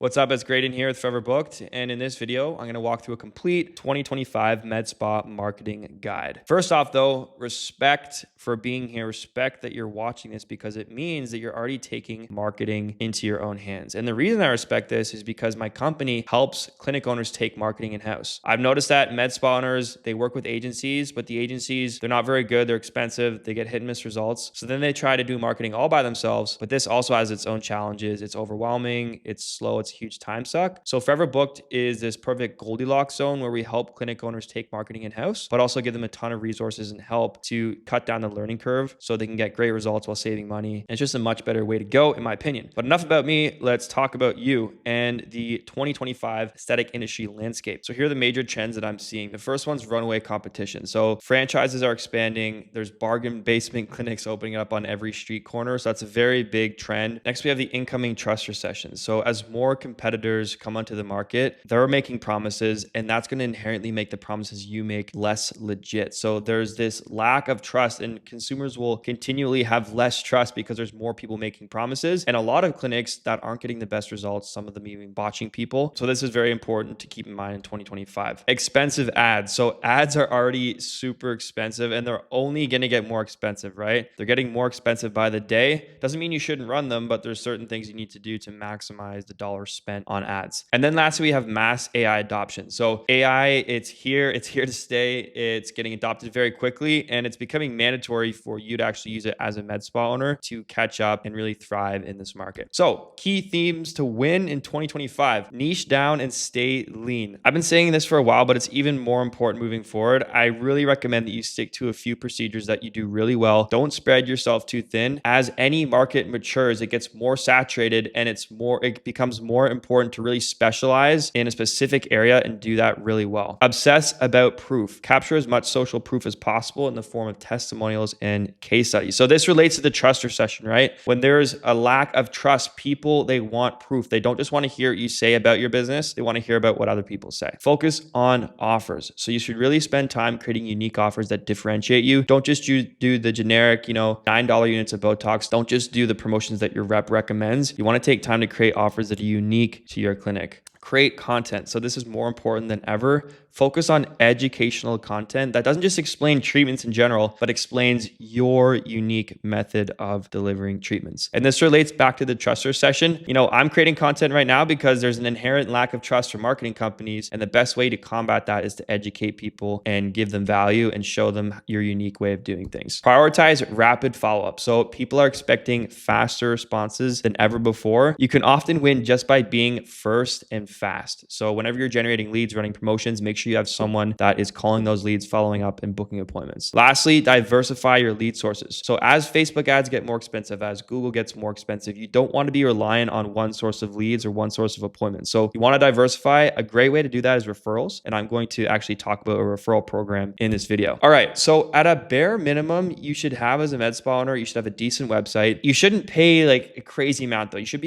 What's up? It's Graydon here with Forever Booked, and in this video, I'm going to walk through a complete 2025 med spa marketing guide. First off, though, respect for being here. Respect that you're watching this because it means that you're already taking marketing into your own hands. And the reason I respect this is because my company helps clinic owners take marketing in-house. I've noticed that med spa owners, they work with agencies, but the agencies, they're not very good. They're expensive. They get hit and miss results. So then they try to do marketing all by themselves, but this also has its own challenges. It's overwhelming. It's slow. It's a huge time suck. So Forever Booked is this perfect Goldilocks zone where we help clinic owners take marketing in-house, but also give them a ton of resources and help to cut down the learning curve so they can get great results while saving money. And it's just a much better way to go, in my opinion. But enough about me. Let's talk about you and the 2025 aesthetic industry landscape. So here are the major trends that I'm seeing. The first one's runaway competition. So franchises are expanding. There's bargain basement clinics opening up on every street corner. So that's a very big trend. Next, we have the incoming trust recession. So as more competitors come onto the market, they're making promises, and that's going to inherently make the promises you make less legit. So there's this lack of trust, and consumers will continually have less trust because there's more people making promises, and a lot of clinics that aren't getting the best results, some of them even botching people. So this is very important to keep in mind in 2025. Expensive ads. So ads are already super expensive, and they're only going to get more expensive, right? They're getting more expensive by the day. Doesn't mean you shouldn't run them, but there's certain things you need to do to maximize the dollars spent on ads. And then lastly, we have mass AI adoption. So AI, it's here to stay. It's getting adopted very quickly, and it's becoming mandatory for you to actually use it as a med spa owner to catch up and really thrive in this market. So key themes to win in 2025: niche down and stay lean. I've been saying this for a while, but it's even more important moving forward. I really recommend that you stick to a few procedures that you do really well. Don't spread yourself too thin. As any market matures, it gets more saturated, and it becomes more important to really specialize in a specific area and do that really well. Obsess about proof. Capture as much social proof as possible in the form of testimonials and case studies. So this relates to the trust recession, right? When there's a lack of trust, people, they want proof. They don't just want to hear what you say about your business. They want to hear about what other people say. Focus on offers. So you should really spend time creating unique offers that differentiate you. Don't just do the generic, $9 units of Botox. Don't just do the promotions that your rep recommends. You want to take time to create offers that are unique to your clinic. Create content. So this is more important than ever. Focus on educational content that doesn't just explain treatments in general, but explains your unique method of delivering treatments. And this relates back to the trust recession. I'm creating content right now because there's an inherent lack of trust from marketing companies. And the best way to combat that is to educate people and give them value and show them your unique way of doing things. Prioritize rapid follow-up. So people are expecting faster responses than ever before. You can often win just by being first and fast. So whenever you're generating leads, running promotions, make sure you have someone that is calling those leads, following up, and booking appointments. Lastly, diversify your lead sources. So as Facebook ads get more expensive, as Google gets more expensive, you don't want to be reliant on one source of leads or one source of appointments. So you want to diversify. A great way to do that is referrals. And I'm going to actually talk about a referral program in this video. All right. So at a bare minimum, you should have, as a med spa owner, you should have a decent website. You shouldn't pay like a crazy amount though. You shouldn't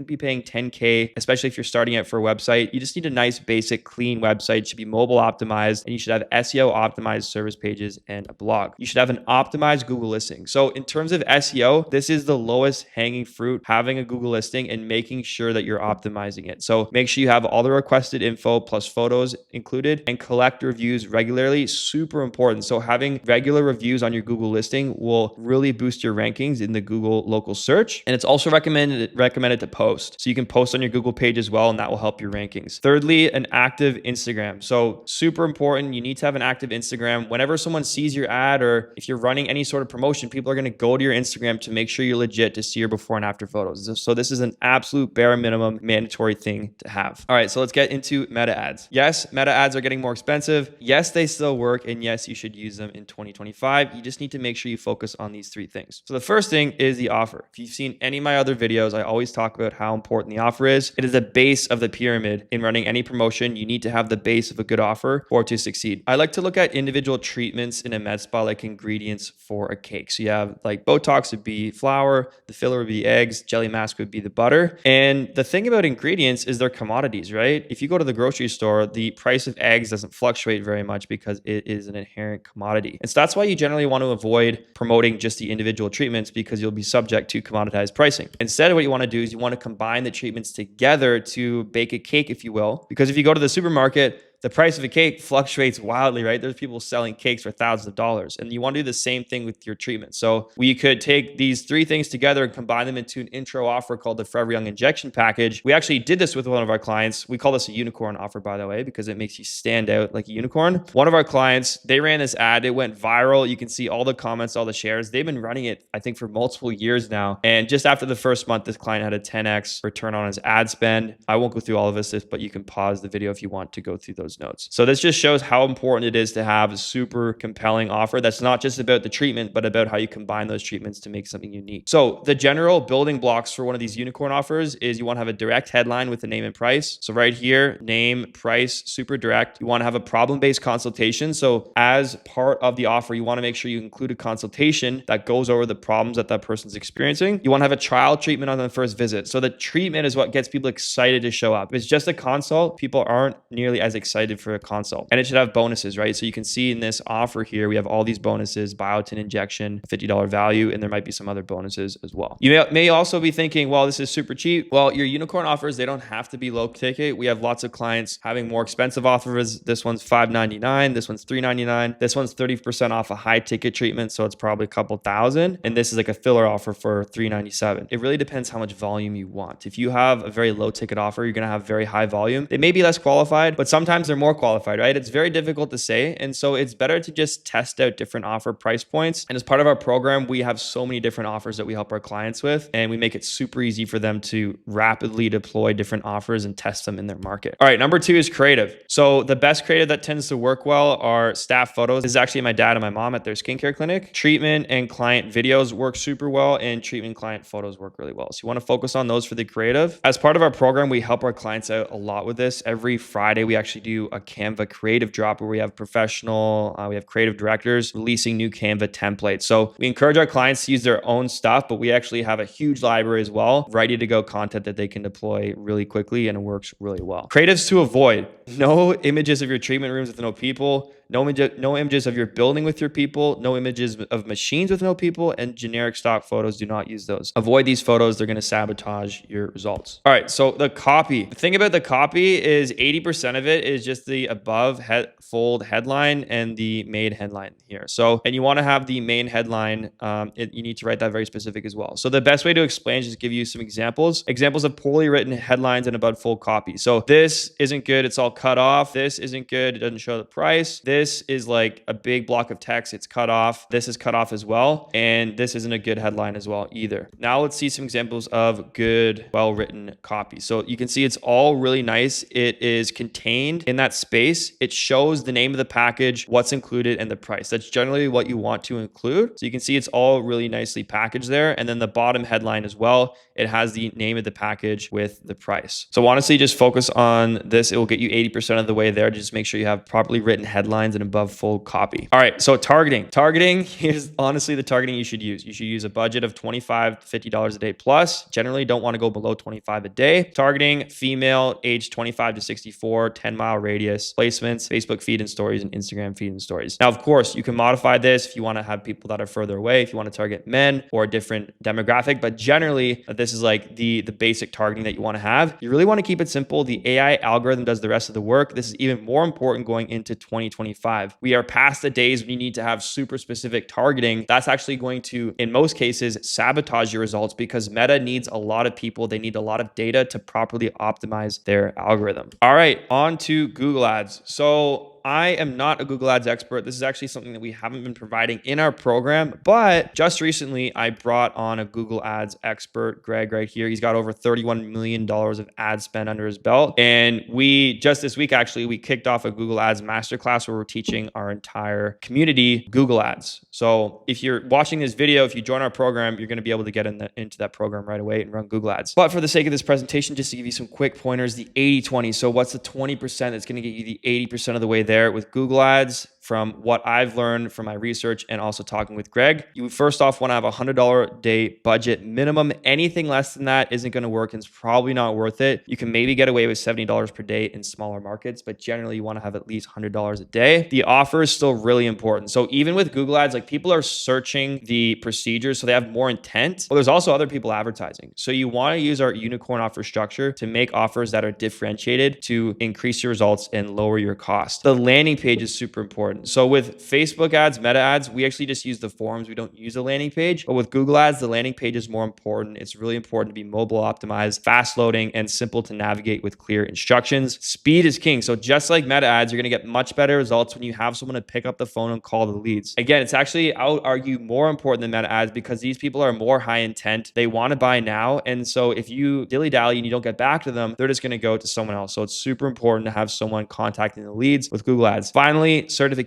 be paying $10K, especially if you're starting out for a website. You just need a nice, basic, clean website. It should be mobile optimized, and you should have SEO optimized service pages and a blog. You should have an optimized Google listing. So in terms of SEO, this is the lowest hanging fruit, having a Google listing and making sure that you're optimizing it. So make sure you have all the requested info plus photos included, and collect reviews regularly. Super important. So having regular reviews on your Google listing will really boost your rankings in the Google local search. And it's also recommended to post. So you can post on your Google page as well, and that will help your rankings. Thirdly, an active Instagram. So super important. You need to have an active Instagram. Whenever someone sees your ad, or if you're running any sort of promotion, people are going to go to your Instagram to make sure you're legit, to see your before and after photos. So this is an absolute bare minimum mandatory thing to have. All right, so let's get into meta ads. Yes, meta ads are getting more expensive. Yes, they still work. And yes, you should use them in 2025. You just need to make sure you focus on these three things. So the first thing is the offer. If you've seen any of my other videos, I always talk about how important the offer is. It is the base of the pyramid in running any promotion. You need to have the base of of a good offer for it to succeed. I like to look at individual treatments in a med spa, like ingredients for a cake. So you have like Botox would be flour, the filler would be eggs, jelly mask would be the butter. And the thing about ingredients is they're commodities, right? If you go to the grocery store, the price of eggs doesn't fluctuate very much because it is an inherent commodity. And so that's why you generally want to avoid promoting just the individual treatments, because you'll be subject to commoditized pricing. Instead, what you want to do is you want to combine the treatments together to bake a cake, if you will. Because if you go to the supermarket, the price of a cake fluctuates wildly, right? There's people selling cakes for thousands of dollars, and you want to do the same thing with your treatment. So we could take these three things together and combine them into an intro offer called the Forever Young Injection Package. We actually did this with one of our clients. We call this a unicorn offer, by the way, because it makes you stand out like a unicorn. One of our clients, they ran this ad. It went viral. You can see all the comments, all the shares. They've been running it, I think, for multiple years now. And just after the first month, this client had a 10x return on his ad spend. I won't go through all of this, but you can pause the video if you want to go through those notes. So this just shows how important it is to have a super compelling offer that's not just about the treatment, but about how you combine those treatments to make something unique. So the general building blocks for one of these unicorn offers is you want to have a direct headline with the name and price. So right here, name, price, super direct. You want to have a problem-based consultation. So as part of the offer, you want to make sure you include a consultation that goes over the problems that person's experiencing. You want to have a trial treatment on the first visit. So the treatment is what gets people excited to show up. If it's just a consult, people aren't nearly as excited for a consult. And it should have bonuses, right? So you can see in this offer here, we have all these bonuses: biotin injection, $50 value, and there might be some other bonuses as well. You may also be thinking, well, this is super cheap. Well, your unicorn offers, they don't have to be low ticket. We have lots of clients having more expensive offers. This one's $599, this one's $399, this one's 30% off a high ticket treatment, so it's probably a couple thousand. And this is like a filler offer for $397. It really depends how much volume you want. If you have a very low ticket offer, you're gonna have very high volume. They may be less qualified, but sometimes they're more qualified, right? It's very difficult to say. And so it's better to just test out different offer price points. And as part of our program, we have so many different offers that we help our clients with, and we make it super easy for them to rapidly deploy different offers and test them in their market. All right, number 2 is creative. So the best creative that tends to work well are staff photos. This is actually my dad and my mom at their skincare clinic. Treatment and client videos work super well, and treatment client photos work really well. So you want to focus on those for the creative. As part of our program, we help our clients out a lot with this. Every Friday, we actually do a Canva creative drop where we have we have creative directors releasing new Canva templates. So we encourage our clients to use their own stuff, but we actually have a huge library as well, ready to go content that they can deploy really quickly, and it works really well. Creatives to avoid: no images of your treatment rooms with no people, no images of your building with your people, no images of machines with no people, and generic stock photos. Do not use those. Avoid these photos. They're going to sabotage your results. All right. So the copy. The thing about the copy is 80% of it is just the above fold headline and the main headline here. So, and you want to have the main headline. You need to write that very specific as well. So the best way to explain is just give you some examples of poorly written headlines and above fold copy. So this isn't good. It's all cut off. This isn't good. It doesn't show the price. This is like a big block of text. It's cut off. This is cut off as well. And this isn't a good headline as well either. Now let's see some examples of good, well-written copy. So you can see it's all really nice. It is contained in that space. It shows the name of the package, what's included, and the price. That's generally what you want to include. So you can see it's all really nicely packaged there. And then the bottom headline as well, it has the name of the package with the price. So honestly, just focus on this. It will get you 80% of the way there. Just make sure you have properly written headlines and above fold copy. All right, so targeting. Targeting is honestly the targeting you should use. You should use a budget of $25 to $50 a day plus. Generally, don't want to go below $25 a day. Targeting female, age 25 to 64, 10-mile radius, placements, Facebook feed and stories, and Instagram feed and stories. Now, of course, you can modify this if you want to have people that are further away, if you want to target men or a different demographic, but generally, this is like the basic targeting that you want to have. You really want to keep it simple. The AI algorithm does the rest of the work. This is even more important going into 2025. We are past the days when you need to have super specific targeting. That's actually going to, in most cases, sabotage your results because Meta needs a lot of people. They need a lot of data to properly optimize their algorithm. All right, on to Google Ads. So I am not a Google Ads expert. This is actually something that we haven't been providing in our program, but just recently I brought on a Google Ads expert, Greg, right here. He's got over $31 million of ad spend under his belt. And we just this week, actually, we kicked off a Google Ads masterclass where we're teaching our entire community Google Ads. So if you're watching this video, if you join our program, you're going to be able to get into that program right away and run Google Ads. But for the sake of this presentation, just to give you some quick pointers, the 80-20. So what's the 20% that's going to get you the 80% of the way there with Google Ads? From what I've learned from my research and also talking with Greg, you first off want to have a $100 day budget minimum. Anything less than that isn't going to work and it's probably not worth it. You can maybe get away with $70 per day in smaller markets, but generally you want to have at least $100 a day. The offer is still really important. So even with Google Ads, like people are searching the procedures, so they have more intent. Well, there's also other people advertising. So you want to use our unicorn offer structure to make offers that are differentiated to increase your results and lower your cost. The landing page is super important. So with Facebook ads, meta ads, we actually just use the forms. We don't use a landing page. But with Google ads, the landing page is more important. It's really important to be mobile optimized, fast loading, and simple to navigate with clear instructions. Speed is king. So just like meta ads, you're going to get much better results when you have someone to pick up the phone and call the leads. Again, it's actually, I would argue, more important than meta ads because these people are more high intent. They want to buy now. And so if you dilly-dally and you don't get back to them, they're just going to go to someone else. So it's super important to have someone contacting the leads with Google ads. Finally, certification.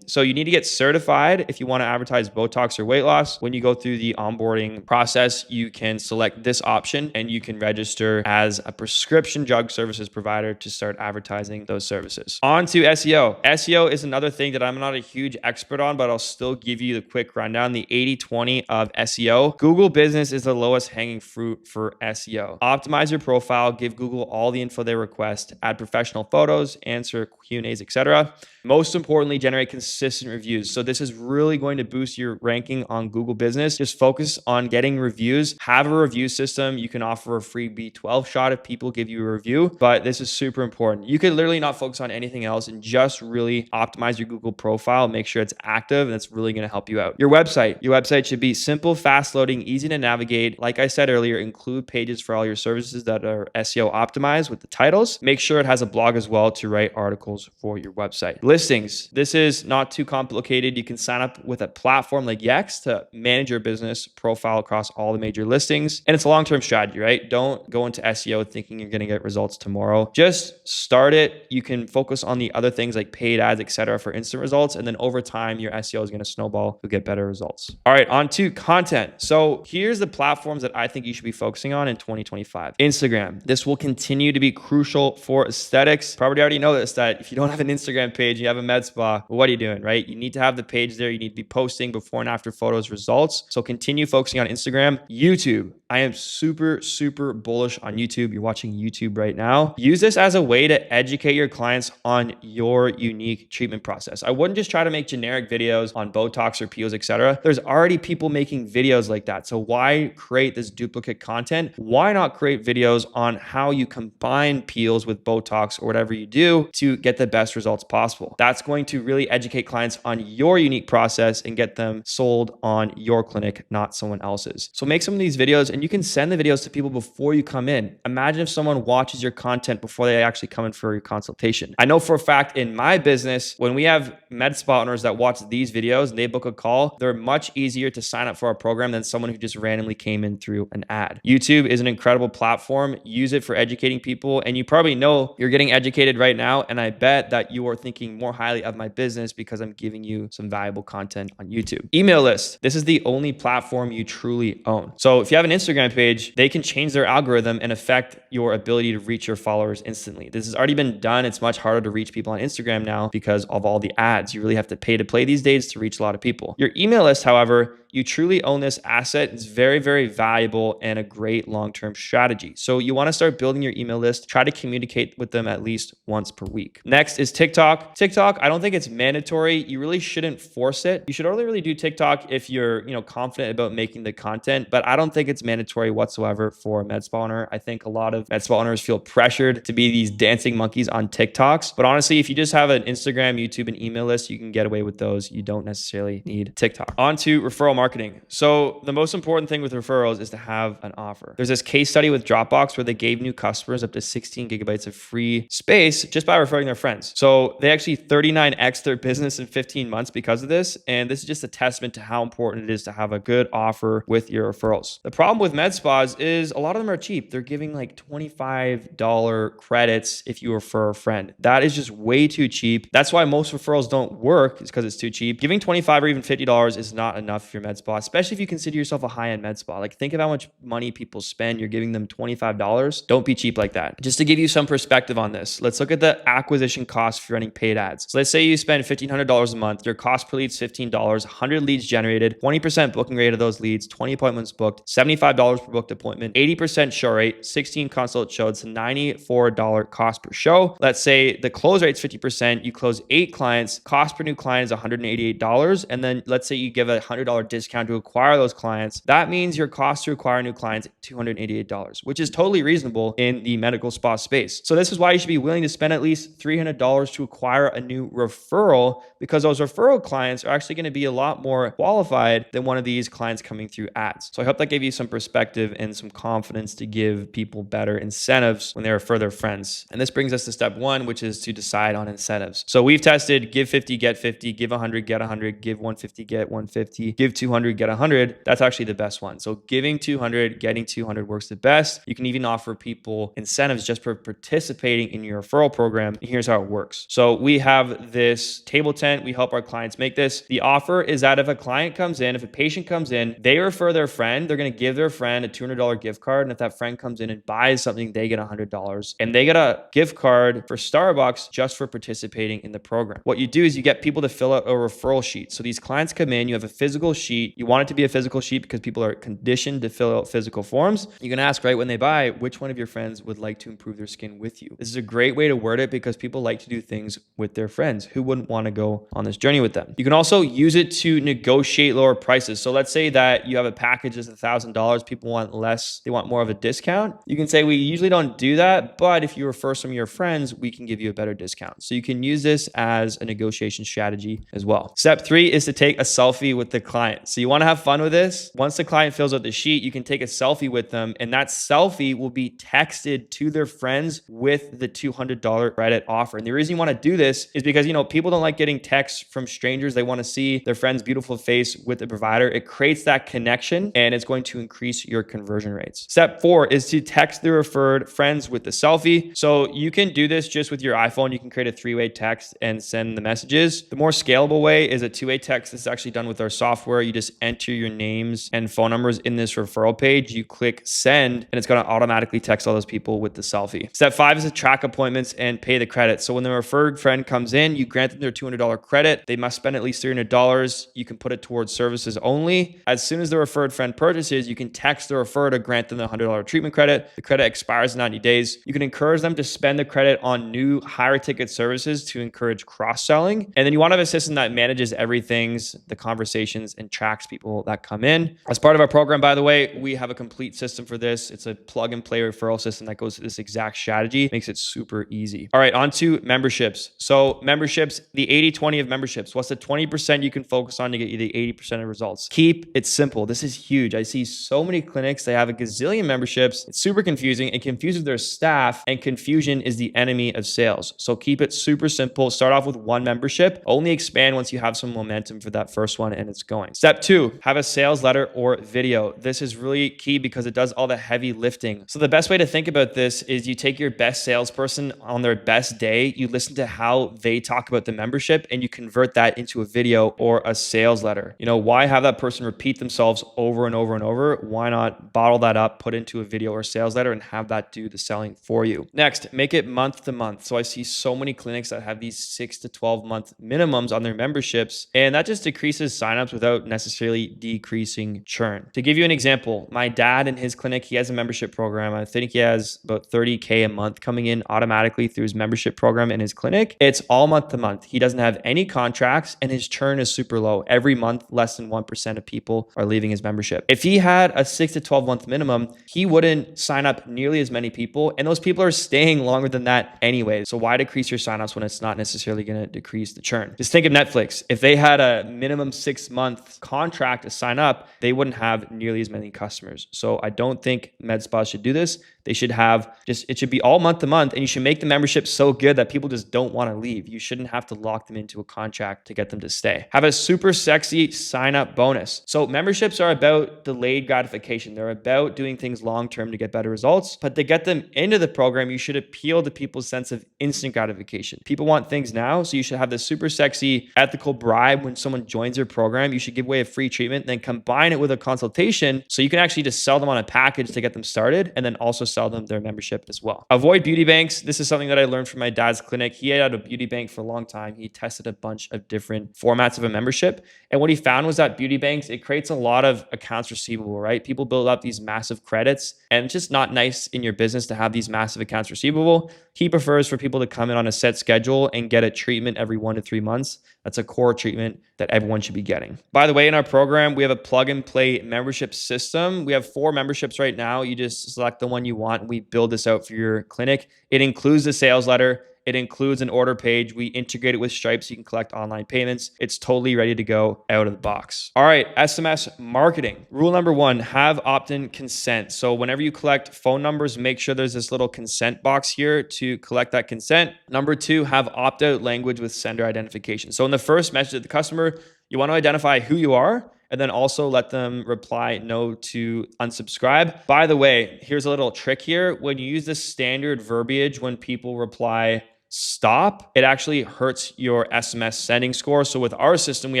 So you need to get certified if you want to advertise Botox or weight loss. When you go through the onboarding process, you can select this option and you can register as a prescription drug services provider to start advertising those services. On to SEO. SEO is another thing that I'm not a huge expert on, but I'll still give you the quick rundown, the 80-20 of SEO. Google Business is the lowest hanging fruit for SEO. Optimize your profile, give Google all the info they request, add professional photos, answer Q&As, etc. Most importantly, generate consistent reviews. So this is really going to boost your ranking on Google Business. Just focus on getting reviews. Have a review system. You can offer a free B12 shot if people give you a review, but this is super important. You could literally not focus on anything else and just really optimize your Google profile, make sure it's active, and it's really going to help you out. Your website should be simple, fast loading, easy to navigate. Like I said earlier, include pages for all your services that are SEO optimized with the titles. Make sure it has a blog as well to write articles for your website. Listings. This is not too complicated. You can sign up with a platform like Yext to manage your business profile across all the major listings. And it's a long-term strategy, right? Don't go into SEO thinking you're going to get results tomorrow. Just start it. You can focus on the other things like paid ads, etc., for instant results. And then over time, your SEO is going to snowball. You'll get better results. All right, on to content. So here's the platforms that I think you should be focusing on in 2025. Instagram. This will continue to be crucial for aesthetics. Probably already know this, that if you don't have an Instagram page, you have a med spa, well, what are you doing, right? You need to have the page there. You need to be posting before and after photos, results. So continue focusing on Instagram. YouTube. I am super, super bullish on YouTube. You're watching YouTube right now. Use this as a way to educate your clients on your unique treatment process. I wouldn't just try to make generic videos on Botox or peels, etc. There's already people making videos like that. So why create this duplicate content? Why not create videos on how you combine peels with Botox or whatever you do to get the best results possible? That's going to really educate clients on your unique process and get them sold on your clinic, not someone else's. So make some of these videos and you can send the videos to people before you come in. Imagine if someone watches your content before they actually come in for your consultation. I know for a fact in my business, when we have med spa owners that watch these videos and they book a call, they're much easier to sign up for our program than someone who just randomly came in through an ad. YouTube is an incredible platform. Use it for educating people. And you probably know you're getting educated right now. And I bet that you are thinking more highly of my business because I'm giving you some valuable content on YouTube. Email list. This is the only platform you truly own. So if you have an Instagram page, they can change their algorithm and affect your ability to reach your followers instantly. This has already been done. It's much harder to reach people on Instagram now because of all the ads. You really have to pay to play these days to reach a lot of people. Your email list, however, you truly own this asset. It's very, very valuable and a great long-term strategy. So you want to start building your email list. Try to communicate with them at least once per week. Next is TikTok. TikTok, I don't think it's mandatory. You really shouldn't force it. You should only really do TikTok if you're, confident about making the content, but I don't think it's mandatory whatsoever for a med spa owner. I think a lot of med spa owners feel pressured to be these dancing monkeys on TikToks. But honestly, if you just have an Instagram, YouTube, and email list, you can get away with those. You don't necessarily need TikTok. On to referral marketing. So the most important thing with referrals is to have an offer. There's this case study with Dropbox where they gave new customers up to 16 gigabytes of free space just by referring their friends. So they actually 39x their business in 15 months because of this. And this is just a testament to how important it is to have a good offer with your referrals. The problem with med spas is a lot of them are cheap. They're giving like $25 credits if you refer a friend. That is just way too cheap. That's why most referrals don't work, is because it's too cheap. Giving $25 or even $50 is not enough for your med spa, especially if you consider yourself a high-end med spa. Like, think of how much money people spend. You're giving them $25. Don't be cheap like that. Just to give you some perspective on this, let's look at the acquisition cost for running paid ads. So let's say you spend $1,500 a month. Your cost per lead is $15, 100 leads generated, 20% booking rate of those leads, 20 appointments booked, $75 per booked appointment, 80% show rate, 16 consult shows, $94 cost per show. Let's say the close rate is 50%. You close 8 clients, cost per new client is $188. And then let's say you give a $100 discount to acquire those clients. That means your cost to acquire new clients is $288, which is totally reasonable in the medical spa space. So this is why you should be willing to spend at least $300 to acquire a new referral, because those referral clients are actually going to be a lot more qualified than one of these clients coming through ads. So I hope that gave you some perspective and some confidence to give people better incentives when they refer their friends. And this brings us to step 1, which is to decide on incentives. So we've tested give 50, get 50, give 100, get 100, give 150, get 150, give 200, get 100. That's actually the best one. So giving 200, getting 200 works the best. You can even offer people incentives just for participating in your referral program. And here's how it works. So we have this table tent. We help our clients make this. The offer is that if a client comes in, if a patient comes in, they refer their friend, they're going to give their friend a $200 gift card. And if that friend comes in and buys something, they get $100. And they get a gift card for Starbucks just for participating in the program. What you do is you get people to fill out a referral sheet. So these clients come in, you have a physical sheet. You want it to be a physical sheet because people are conditioned to fill out physical forms. You can ask right when they buy, which one of your friends would like to improve their skin with you? This is a great way to word it because people like to do things with their friends. Who wouldn't want to go on this journey with them? You can also use it to negotiate lower prices. So let's say that you have a package that's $1,000. People want less. They want more of a discount. You can say, we usually don't do that, but if you refer some of your friends, we can give you a better discount. So you can use this as a negotiation strategy as well. Step 3 is to take a selfie with the client. So you want to have fun with this. Once the client fills out the sheet, you can take a selfie with them, and that selfie will be texted to their friends with the $200 credit offer. And the reason you want to do this is because, people don't like getting texts from strangers. They want to see their friend's beautiful face with the provider. It creates that connection, and it's going to increase your conversion rates. Step 4 is to text the referred friends with the selfie. So you can do this just with your iPhone. You can create a 3-way text and send the messages. The more scalable way is a 2-way text. This is actually done with our software. You just enter your names and phone numbers in this referral page. You click send, and it's going to automatically text all those people with the selfie. Step 5 is to track appointments and pay the credit. So when the referred friend comes in, you grant them their $200 credit. They must spend at least $300. You can put it towards services only. As soon as the referred friend purchases, you can text the referrer to grant them the $100 treatment credit. The credit expires in 90 days. You can encourage them to spend the credit on new higher ticket services to encourage cross-selling. And then you want to have a system that manages everything, the conversations, and tracks people that come in. As part of our program, by the way, we have a complete system for this. It's a plug and play referral system that goes to this exact strategy. Makes it super easy. All right, on to memberships. So memberships, the 80-20 of memberships. What's the 20% you can focus on to get you the 80% of results? Keep it simple. This is huge. I see so many clinics, they have a gazillion memberships. It's super confusing. It confuses their staff, and confusion is the enemy of sales. So keep it super simple. Start off with one membership. Only expand once you have some momentum for that first one and it's going. Step 2, have a sales letter or video. This is really key because it does all the heavy lifting. So the best way to think about this is you take your best salesperson on their best day, you listen to how they talk about the membership, and you convert that into a video or a sales letter. Why have that person repeat themselves over and over and over? Why not bottle that up, put into a video or sales letter, and have that do the selling for you? Next, make it month to month. So I see so many clinics that have these 6 to 12 month minimums on their memberships, and that just decreases signups without necessarily decreasing churn. To give you an example, my dad in his clinic, he has a membership program. I think he has about $30K a month coming in automatically through his membership program in his clinic. It's all month to month. He doesn't have any contracts, and his churn is super low. Every month, less than 1% of people are leaving his membership. If he had a 6 to 12 month minimum, he wouldn't sign up nearly as many people, and those people are staying longer than that anyway. So why decrease your signups when it's not necessarily going to decrease the churn? Just think of Netflix. If they had a minimum 6-month contract to sign up, they wouldn't have nearly as many customers. So I don't think med spas should do this. They should have it should be all month to month, and you should make the membership so good that people just don't want to leave. You shouldn't have to lock them into a contract to get them to stay. Have a super sexy sign up bonus. So memberships are about delayed gratification. They're about doing things long-term to get better results, but to get them into the program, you should appeal to people's sense of instant gratification. People want things now, so you should have this super sexy ethical bribe when someone joins your program. You should give away a free treatment, then combine it with a consultation so you can actually just sell them on a package to get them started, and then also sell them their membership as well. Avoid beauty banks. This is something that I learned from my dad's clinic. He had a beauty bank for a long time. He tested a bunch of different formats of a membership. And what he found was that beauty banks, it creates a lot of accounts receivable, right? People build up these massive credits, and it's just not nice in your business to have these massive accounts receivable. He prefers for people to come in on a set schedule and get a treatment every 1 to 3 months. That's a core treatment that everyone should be getting. By the way, in our program, we have a plug and play membership system. We have 4 memberships right now. You just select the one you want. We build this out for your clinic. It includes the sales letter. It includes an order page. We integrate it with Stripe so you can collect online payments. It's totally ready to go out of the box. All right, SMS marketing. Rule number 1, have opt-in consent. So whenever you collect phone numbers, make sure there's this little consent box here to collect that consent. Number 2, have opt-out language with sender identification. So in the first message to the customer, you want to identify who you are, and then also let them reply no to unsubscribe. By the way, here's a little trick here. When you use this standard verbiage, when people reply stop, it actually hurts your SMS sending score. So with our system, we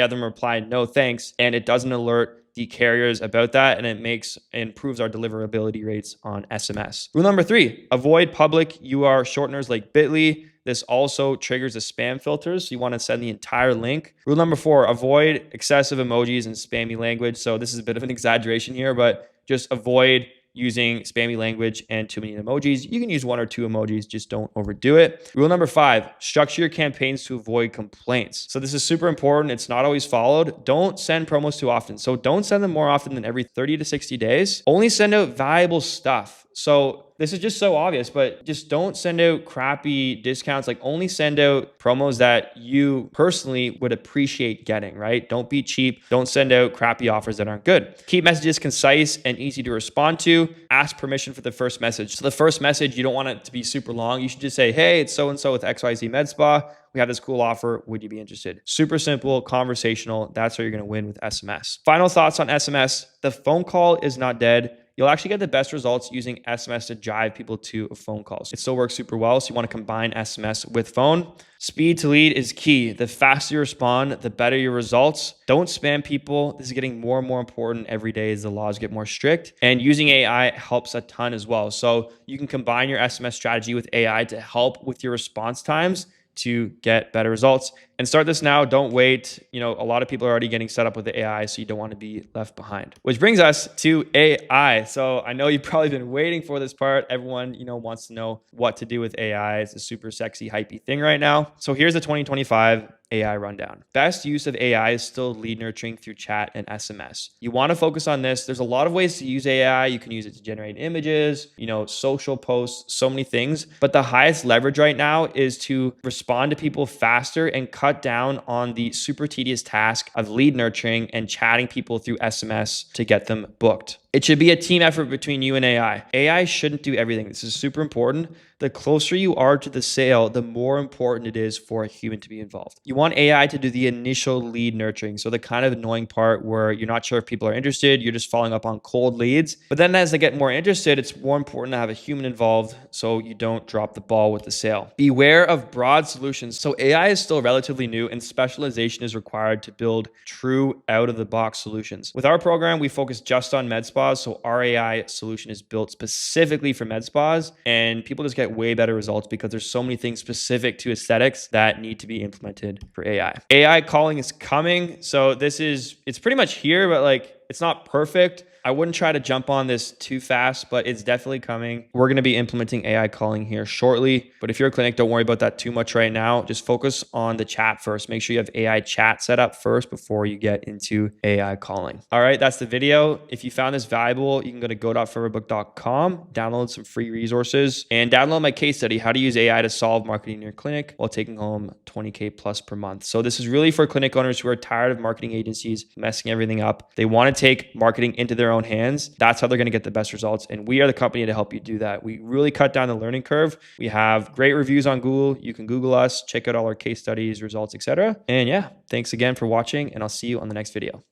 have them reply no thanks, and it doesn't alert the carriers about that, and it improves our deliverability rates on SMS. Rule number 3, avoid public URL shorteners like Bitly. This also triggers the spam filters, so you want to send the entire link. Rule number 4, avoid excessive emojis and spammy language. So this is a bit of an exaggeration here, but just avoid using spammy language and too many emojis. You can use 1 or 2 emojis, just don't overdo it. Rule number 5, structure your campaigns to avoid complaints. So this is super important. It's not always followed. Don't send promos too often. So don't send them more often than every 30 to 60 days. Only send out valuable stuff. So this is just so obvious, but just don't send out crappy discounts. Like, only send out promos that you personally would appreciate getting, right? Don't be cheap. Don't send out crappy offers that aren't good. Keep messages concise and easy to respond to. Ask permission for the first message. So the first message, you don't want it to be super long. You should just say, hey, it's so-and-so with XYZ Med Spa. We have this cool offer. Would you be interested? Super simple, conversational. That's how you're going to win with SMS. Final thoughts on SMS. The phone call is not dead. You'll actually get the best results using SMS to drive people to phone calls. It still works super well, so you want to combine SMS with phone. Speed to lead is key. The faster you respond, the better your results. Don't spam people. This is getting more and more important every day as the laws get more strict. And using AI helps a ton as well. So you can combine your SMS strategy with AI to help with your response times to get better results. And start this now. Don't wait. A lot of people are already getting set up with the AI, so you don't want to be left behind. Which brings us to AI. So I know you've probably been waiting for this part. Everyone, wants to know what to do with AI. It's a super sexy, hypey thing right now. So here's the 2025 AI rundown. Best use of AI is still lead nurturing through chat and SMS. You want to focus on this. There's a lot of ways to use AI. You can use it to generate images, social posts, so many things. But the highest leverage right now is to respond to people faster and cut down on the super tedious task of lead nurturing and chatting people through SMS to get them booked. It should be a team effort between you and AI. AI shouldn't do everything. This is super important. The closer you are to the sale, the more important it is for a human to be involved. You want AI to do the initial lead nurturing. So the kind of annoying part where you're not sure if people are interested, you're just following up on cold leads. But then as they get more interested, it's more important to have a human involved so you don't drop the ball with the sale. Beware of broad solutions. So AI is still relatively new and specialization is required to build true out-of-the-box solutions. With our program, we focus just on med spas. So our AI solution is built specifically for med spas, and people just get way better results because there's so many things specific to aesthetics that need to be implemented for AI. AI calling is coming. So it's pretty much here, but it's not perfect. I wouldn't try to jump on this too fast, but it's definitely coming. We're going to be implementing AI calling here shortly. But if you're a clinic, don't worry about that too much right now. Just focus on the chat first. Make sure you have AI chat set up first before you get into AI calling. All right, that's the video. If you found this valuable, you can go to go.foreverbook.com, download some free resources, and download my case study, how to use AI to solve marketing in your clinic while taking home 20K plus per month. So this is really for clinic owners who are tired of marketing agencies messing everything up. They want to take marketing into their own hands. That's how they're going to get the best results. And we are the company to help you do that. We really cut down the learning curve. We have great reviews on Google. You can Google us, check out all our case studies, results, etc. And yeah, thanks again for watching, and I'll see you on the next video.